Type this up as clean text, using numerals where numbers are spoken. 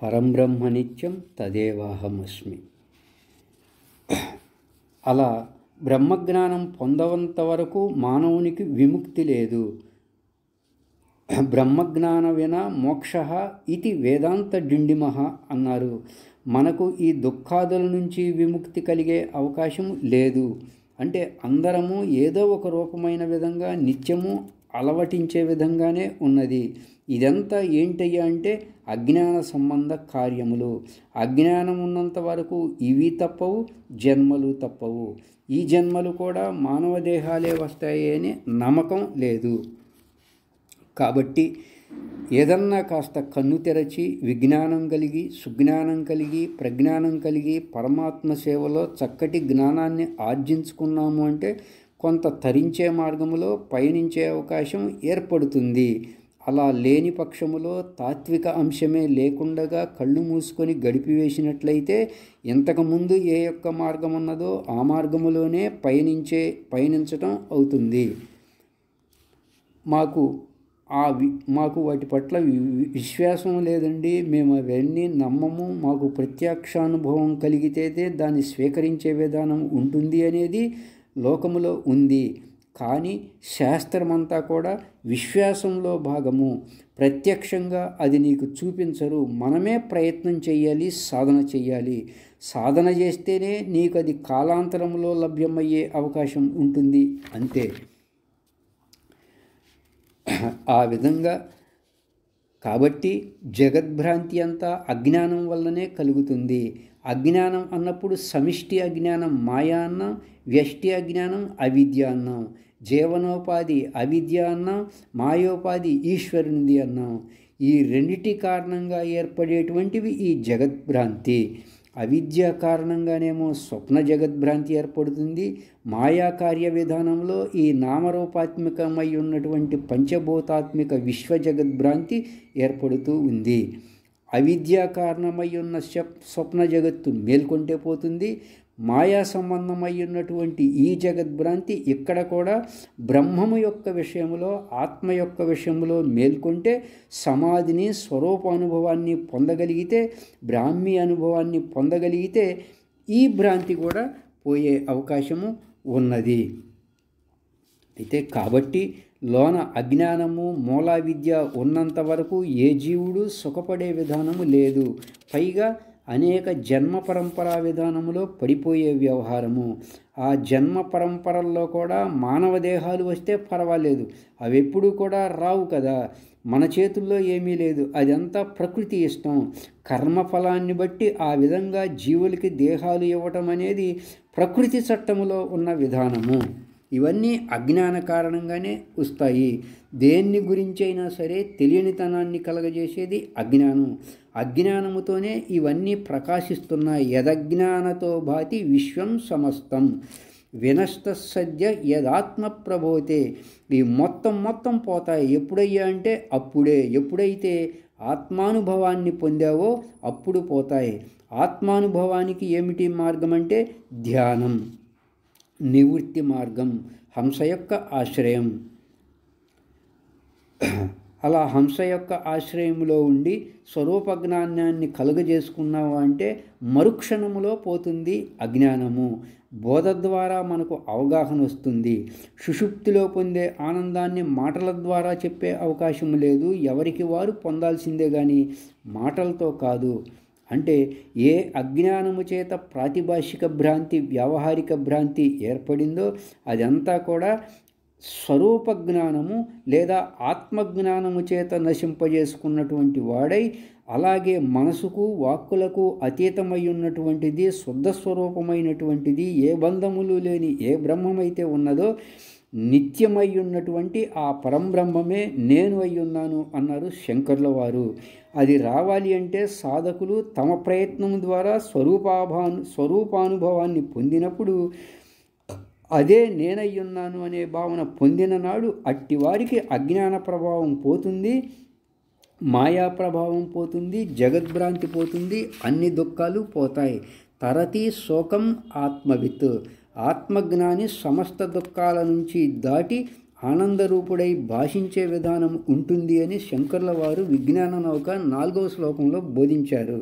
పరంబ్రహ్మ నిత్యం తదేవాహమస్మి. అలా బ్రహ్మజ్ఞానం పొందవంత వరకు మానవునికి విముక్తి లేదు. బ్రహ్మజ్ఞాన వినా మోక్ష ఇది వేదాంత డిండిమహ అన్నారు. మనకు ఈ దుఃఖాదుల నుంచి విముక్తి కలిగే అవకాశం లేదు. అంటే అందరము ఏదో ఒక రూపమైన విధంగా నిత్యము అలవటించే విధంగానే ఉన్నది. ఇదంతా ఏంటయ్యా అంటే అజ్ఞాన సంబంధ కార్యములు. అజ్ఞానం ఉన్నంత వరకు ఇవి తప్పవు, జన్మలు తప్పవు. ఈ జన్మలు కూడా మానవ దేహాలే వస్తాయి అని నమ్మకం లేదు. కాబట్టి ఏదన్నా కాస్త కన్ను తెరచి విజ్ఞానం కలిగి, సుజ్ఞానం కలిగి, ప్రజ్ఞానం కలిగి పరమాత్మ సేవలో చక్కటి జ్ఞానాన్ని ఆర్జించుకున్నాము అంటే కొంత తరించే మార్గములో పయనించే అవకాశం ఏర్పడుతుంది. అలా లేని పక్షములో తాత్విక అంశమే లేకుండగా కళ్ళు మూసుకొని గడిపివేసినట్లయితే ఇంతకుముందు ఏ యొక్క మార్గం ఉన్నదో ఆ మార్గములోనే పయనించటం అవుతుంది. మాకు వాటి పట్ల విశ్వాసం లేదండి, మేము అవన్నీ నమ్మము, మాకు ప్రత్యక్షానుభవం కలిగితే దాన్ని స్వీకరించే విధానం ఉంటుంది అనేది లోకములో ఉంది. కానీ శాస్త్రమంతా కూడా విశ్వాసంలో భాగము. ప్రత్యక్షంగా అది నీకు చూపించరు. మనమే ప్రయత్నం చేయాలి, సాధన చేయాలి. సాధన చేస్తేనే నీకు అది కాలాంతరంలో లభ్యమయ్యే అవకాశం ఉంటుంది. అంతే. ఆ విధంగా కాబట్టి జగద్భ్రాంతి అంతా అజ్ఞానం వల్లనే కలుగుతుంది. అజ్ఞానం అన్నప్పుడు సమిష్టి అజ్ఞానం మాయా అన్నాం, వ్యష్టి అజ్ఞానం అవిద్య అన్నాం. జీవనోపాధి అవిద్య అన్నాం, మాయోపాధి ఈశ్వరునిది అన్నాం. ఈ రెండిటి కారణంగా ఏర్పడేటువంటివి ఈ జగద్భ్రాంతి. అవిద్య కారణంగానేమో స్వప్న జగద్భ్రాంతి ఏర్పడుతుంది. మాయా కార్య విధానంలో ఈ నామరూపాత్మకమై ఉన్నటువంటి పంచభూతాత్మిక విశ్వ జగద్భ్రాంతి ఏర్పడుతూ ఉంది. అవిద్యా కారణమై ఉన్న స్వప్న జగత్తు మేల్కొంటే పోతుంది. మాయా సంబంధమై ఉన్నటువంటి ఈ జగద్భ్రాంతి ఇక్కడ కూడా బ్రహ్మము యొక్క విషయంలో, ఆత్మ యొక్క విషయంలో మేల్కొంటే సమాధిని, స్వరూపానుభవాన్ని పొందగలిగితే, బ్రాహ్మీ అనుభవాన్ని పొందగలిగితే ఈ భ్రాంతి కూడా పోయే అవకాశము ఉన్నది. అయితే కాబట్టి లోన అజ్ఞానము, మూలా విద్య ఉన్నంత వరకు ఏ జీవుడు సుఖపడే విధానము లేదు. పైగా అనేక జన్మ పరంపరా విధానములో పడిపోయే వ్యవహారము. ఆ జన్మ పరంపరల్లో కూడా మానవ దేహాలు వస్తే పర్వాలేదు, అవి ఎప్పుడూ కూడా రావు కదా. మన చేతుల్లో ఏమీ లేదు, అదంతా ప్రకృతి ఇష్టం. కర్మఫలాన్ని బట్టి ఆ విధంగా జీవులకి దేహాలు ఇవ్వటం అనేది ప్రకృతి చట్టములో ఉన్న విధానము. ఇవన్నీ అజ్ఞాన కారణంగానే వస్తాయి. దేన్ని గురించైనా సరే తెలియనితనాన్ని కలగజేసేది అజ్ఞానం. అజ్ఞానముతోనే ఇవన్నీ ప్రకాశిస్తున్నాయి. యదజ్ఞానతో భాతి విశ్వం సమస్తం వినష్ట సద్య యదాత్మ ప్రబోతే. ఈ మొత్తం పోతాయి. ఎప్పుడయ్యా అంటే అప్పుడే. ఎప్పుడైతే ఆత్మానుభవాన్ని పొందావో అప్పుడు పోతాయి. ఆత్మానుభవానికి ఏమిటి మార్గం అంటే ధ్యానం, నివృత్తి మార్గం, హంస యొక్క ఆశ్రయం. అలా హంస యొక్క ఆశ్రయంలో ఉండి స్వరూపజ్ఞానాన్ని కలుగజేసుకున్నావు అంటే మరుక్షణములో పోతుంది అజ్ఞానము. బోధ ద్వారా మనకు అవగాహన వస్తుంది. సుషుప్తిలో పొందే ఆనందాన్ని మాటల ద్వారా చెప్పే అవకాశం లేదు. ఎవరికి వారు పొందాల్సిందే కానీ మాటలతో కాదు. అంటే ఏ అజ్ఞానము చేత ప్రాతిభాషిక భ్రాంతి, వ్యావహారిక భ్రాంతి ఏర్పడిందో అదంతా కూడా స్వరూప జ్ఞానము లేదా ఆత్మజ్ఞానము చేత నశింపజేసుకున్నటువంటి వాడై, అలాగే మనసుకు, వాక్కులకు అతీతమై ఉన్నటువంటిది, శుద్ధ స్వరూపమైనటువంటిది, ఏ బంధములు లేని ఏ బ్రహ్మమైతే ఉన్నదో నిత్యమై ఉన్నటువంటి ఆ పరంబ్రహ్మమే నేను అయ్యున్నాను అన్నారు శంకరుల వారు. అది రావాలి అంటే సాధకులు తమ ప్రయత్నం ద్వారా స్వరూపానుభవాన్ని పొందినప్పుడు అదే నేనయ్యున్నాను అనే భావన పొందిన నాడు అట్టివారికి అజ్ఞాన ప్రభావం పోతుంది, మాయా ప్రభావం పోతుంది, జగద్భ్రాంతి పోతుంది, అన్ని దుఃఖాలు పోతాయి. తరతి శోకం ఆత్మవిత్. ఆత్మజ్ఞాని సమస్త దుఃఖాల నుంచి దాటి ఆనందరూపుడై భాషించే విధానం ఉంటుంది అని శంకర్ల వారు విజ్ఞాన నౌక 4వ శ్లోకంలో బోధించారు.